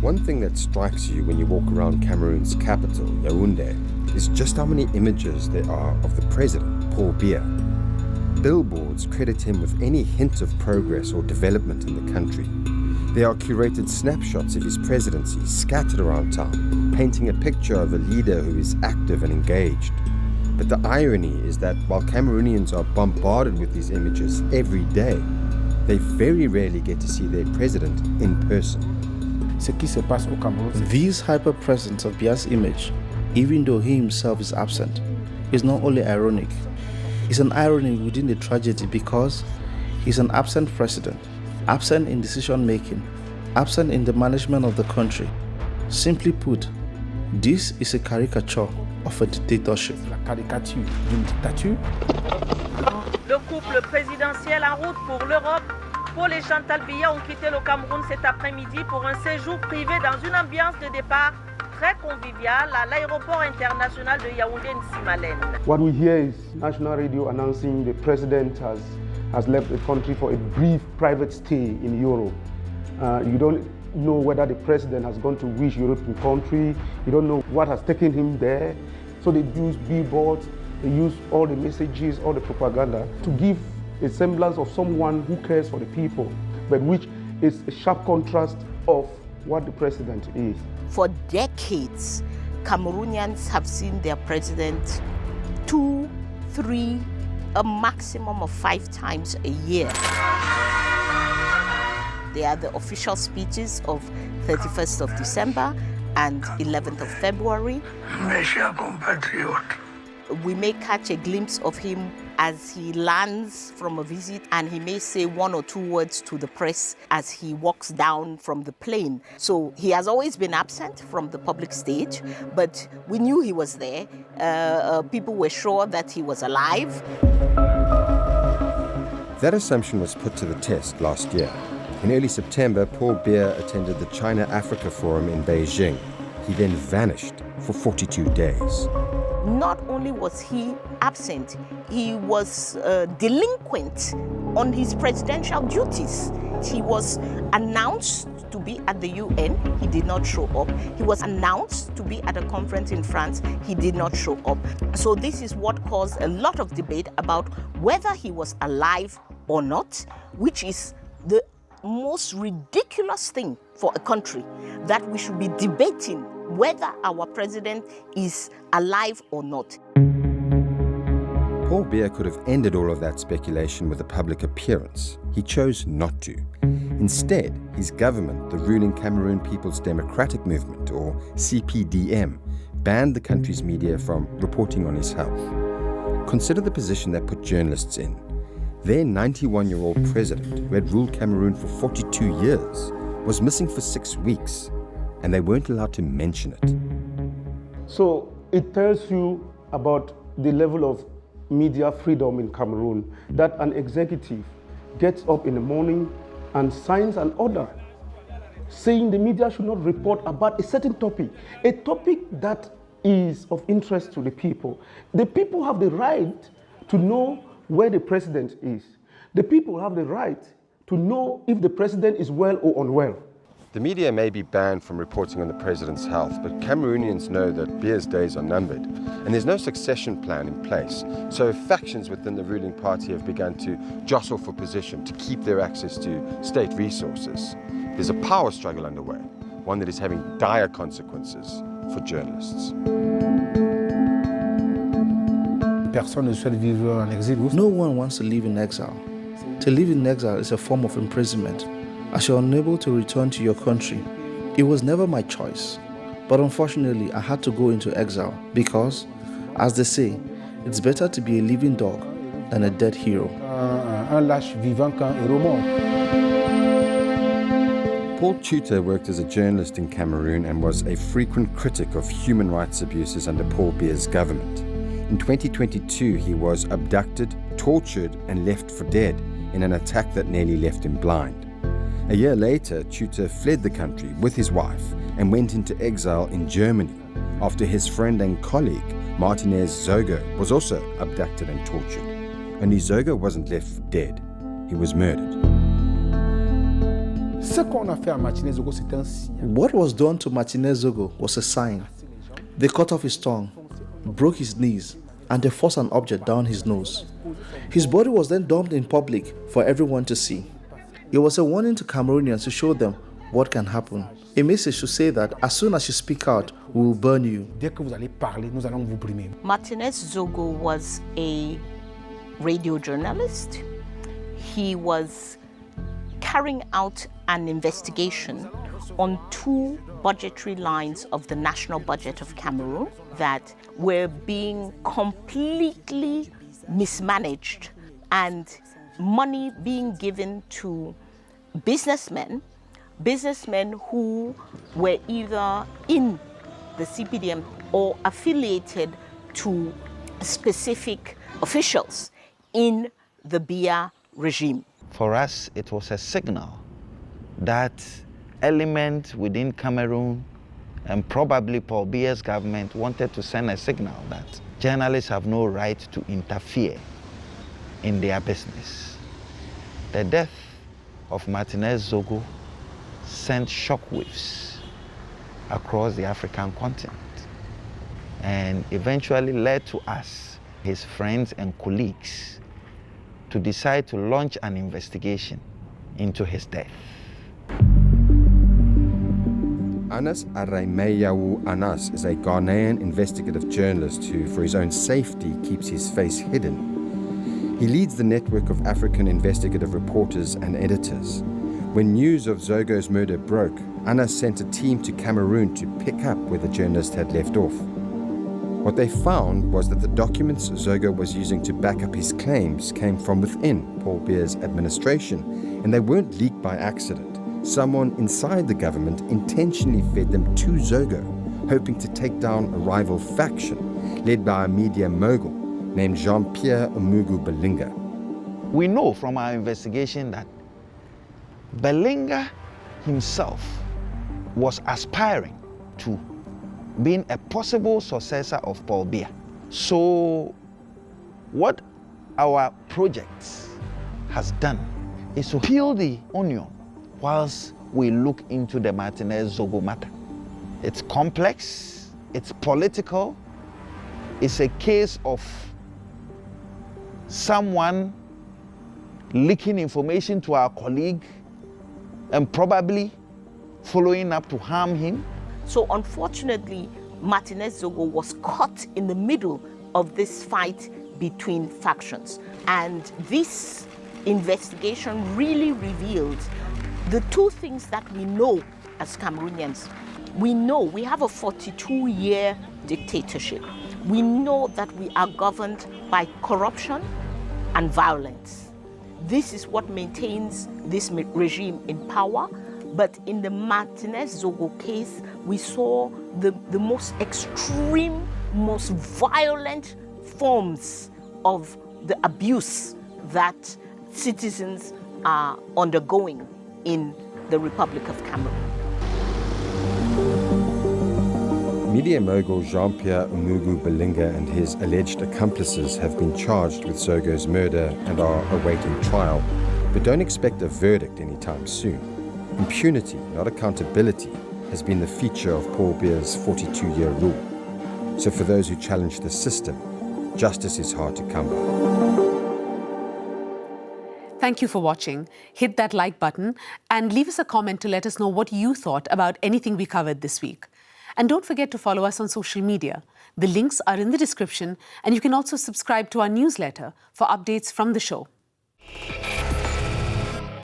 One thing that strikes you when you walk around Cameroon's capital, Yaoundé, is just how many images there are of the president, Paul Biya. Billboards credit him with any hint of progress or development in the country. There are curated snapshots of his presidency scattered around town, painting a picture of a leader who is active and engaged. But the irony is that while Cameroonians are bombarded with these images every day, they very rarely get to see their president in person. This hyper-presence of Biya's image, even though he himself is absent, is not only ironic, it's an irony within the tragedy because he's an absent president, absent in decision-making, absent in the management of the country. Simply put, this is a caricature of a dictatorship. La caricature d'une dictature. Le couple présidentiel en route pour l'Europe, Paul et Chantal Biya ont quitté le Cameroun cet après-midi pour un séjour privé dans une ambiance de départ très conviviale à l'aéroport international de Yaoundé-Nsimalen. What we hear is national radio announcing the president has left the country for a brief private stay in Europe. You don't know whether the president has gone to which European country. You don't know what has taken him there. So they use billboards, they use all the messages, all the propaganda to give a semblance of someone who cares for the people, but which is a sharp contrast of what the president is. For decades, Cameroonians have seen their president 2, 3, a maximum of 5 times a year. They are the official speeches of 31st of December and 11th of February. Mes chers compatriotes, we may catch a glimpse of him as he lands from a visit, and he may say 1 or 2 words to the press as he walks down from the plane. So he has always been absent from the public stage, but we knew he was there. People were sure that he was alive. That assumption was put to the test last year. In early September, Paul Biya attended the China-Africa Forum in Beijing. He then vanished for 42 days. Not only was he absent, he was delinquent on his presidential duties. He was announced to be at the UN, he did not show up. He was announced to be at a conference in France, he did not show up. So this is what caused a lot of debate about whether he was alive or not, which is the most ridiculous thing for a country, that we should be debating whether our president is alive or not. Paul Biya could have ended all of that speculation with a public appearance. He chose not to. Instead, his government, the ruling Cameroon People's Democratic Movement, or CPDM, banned the country's media from reporting on his health. Consider the position that put journalists in. Their 91-year-old president, who had ruled Cameroon for 42 years, was missing for 6 weeks, and they weren't allowed to mention it. So it tells you about the level of media freedom in Cameroon, that an executive gets up in the morning and signs an order saying the media should not report about a certain topic, a topic that is of interest to the people. The people have the right to know where the president is. The people have the right to know if the president is well or unwell. The media may be banned from reporting on the president's health, but Cameroonians know that Biya's days are numbered, and there's no succession plan in place. So factions within the ruling party have begun to jostle for position to keep their access to state resources. There's a power struggle underway, one that is having dire consequences for journalists. No one wants to live in exile. To live in exile is a form of imprisonment, as you're unable to return to your country. It was never my choice, but unfortunately I had to go into exile because, as they say, it's better to be a living dog than a dead hero. Paul Biya worked as a journalist in Cameroon and was a frequent critic of human rights abuses under Paul Biya's government. In 2022, he was abducted, tortured, and left for dead in an attack that nearly left him blind. A year later, Biya fled the country with his wife and went into exile in Germany after his friend and colleague, Martinez Zogo, was also abducted and tortured. Only Zogo wasn't left for dead, he was murdered. Ce qu'on a fait à Martinez Zogo, c'est un signe. What was done to Martinez Zogo was a sign. They cut off his tongue, broke his knees, and they forced an object down his nose. His body was then dumped in public for everyone to see. It was a warning to Cameroonians to show them what can happen. A message to say that as soon as you speak out, we will burn you. Dès que vous allez parler, nous allons vous brimer. Martinez Zogo was a radio journalist. He was carrying out an investigation on 2 budgetary lines of the national budget of Cameroon that were being completely mismanaged and money being given to businessmen who were either in the CPDM or affiliated to specific officials in the Biya regime. For us, it was a signal that element within Cameroon and probably Paul Biya's government wanted to send a signal that journalists have no right to interfere in their business. The death of Martinez Zogo sent shockwaves across the African continent and eventually led to us, his friends and colleagues, to decide to launch an investigation into his death. Anas Araimeyawu Anas is a Ghanaian investigative journalist who, for his own safety, keeps his face hidden. He leads the network of African investigative reporters and editors. When news of Zogo's murder broke, Anas sent a team to Cameroon to pick up where the journalist had left off. What they found was that the documents Zogo was using to back up his claims came from within Paul Biya's administration, and they weren't leaked by accident. Someone inside the government intentionally fed them to Zogo, hoping to take down a rival faction led by a media mogul named Jean-Pierre Umugu Belinga. We know from our investigation that Belinga himself was aspiring to being a possible successor of Paul Biya. So what our project has done is to peel the onion whilst we look into the Martinez Zogo matter. It's complex, it's political, it's a case of someone leaking information to our colleague and probably following up to harm him. So unfortunately, Martinez Zogo was caught in the middle of this fight between factions. And this investigation really revealed the 2 things that we know as Cameroonians. We know we have a 42-year dictatorship. We know that we are governed by corruption and violence. This is what maintains this regime in power. But in the Martinez Zogo case, we saw the most extreme, most violent forms of the abuse that citizens are undergoing in the Republic of Cameroon. Media mogul Jean-Pierre Umugu Belinga and his alleged accomplices have been charged with Zogo's murder and are awaiting trial, but don't expect a verdict anytime soon. Impunity, not accountability, has been the feature of Paul Biya's 42-year rule. So for those who challenge the system, justice is hard to come by. Thank you for watching. Hit that like button and leave us a comment to let us know what you thought about anything we covered this week. And don't forget to follow us on social media. The links are in the description, and you can also subscribe to our newsletter for updates from the show.